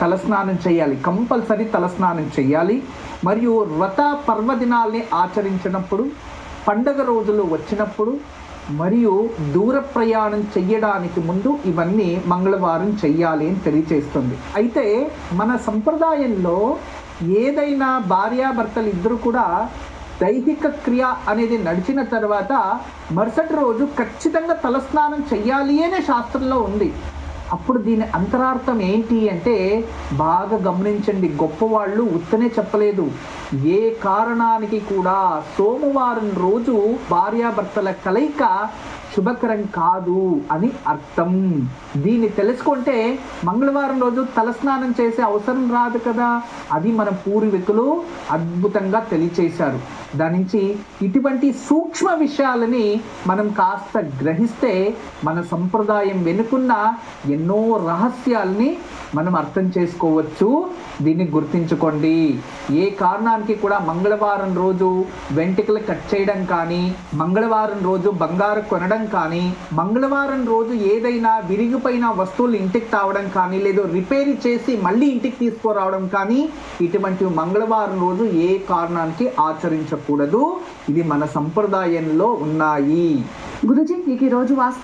తలస్నానం చేయాలి, కంపల్సరీ తలస్నానం చేయాలి. మరియు వ్రత పర్వదినాల్ని ఆచరించినప్పుడు, పండగ రోజులు వచ్చినప్పుడు, మరియు దూర ప్రయాణం చెయ్యడానికి ముందు ఇవన్నీ మంగళవారం చెయ్యాలి అని తెలియచేస్తుంది. అయితే మన సంప్రదాయంలో ఏదైనా భార్యాభర్తలు ఇద్దరు కూడా దైహిక క్రియ అనేది నడిచిన తర్వాత మరుసటి రోజు ఖచ్చితంగా తలస్నానం చెయ్యాలి అనే శాస్త్రంలో ఉంది. అప్పుడు దీని అంతరార్థం ఏంటి అంటే బాగా గమనించండి, గొప్పవాళ్ళు ఉత్తనే చెప్పలేదు. ఏ కారణానికి కూడా సోమవారం రోజు భార్యాభర్తల కలయిక శుభకరం కాదు అని అర్థం. దీన్ని తెలుసుకుంటే మంగళవారం రోజు తలస్నానం చేసే అవసరం రాదు కదా. అది మన పూర్వీకులు అద్భుతంగా తెలియచేశారు. దాని నుంచి ఇటువంటి సూక్ష్మ విషయాలని మనం కాస్త గ్రహిస్తే మన సంప్రదాయం వెనుకున్న ఎన్నో రహస్యాల్ని మనం అర్థం చేసుకోవచ్చు. దీన్ని గుర్తించుకోండి. ఏ కారణానికి కూడా మంగళవారం రోజు వెంట్రుకలు కట్ చేయడం కానీ, మంగళవారం రోజు బంగారు కొనడం కానీ, మంగళవారం రోజు ఏదైనా విరిగిపోయిన వస్తువులు ఇంటికి తావడం కానీ, లేదా రిపేర్ చేసి మళ్ళీ ఇంటికి తీసుకురావడం కానీ, ఇటువంటి మంగళవారం రోజు ఏ కారణానికి ఆచరించకూడదు. ఇది మన సంప్రదాయంలో ఉన్నాయి. గురూజీ, మీకు ఈరోజు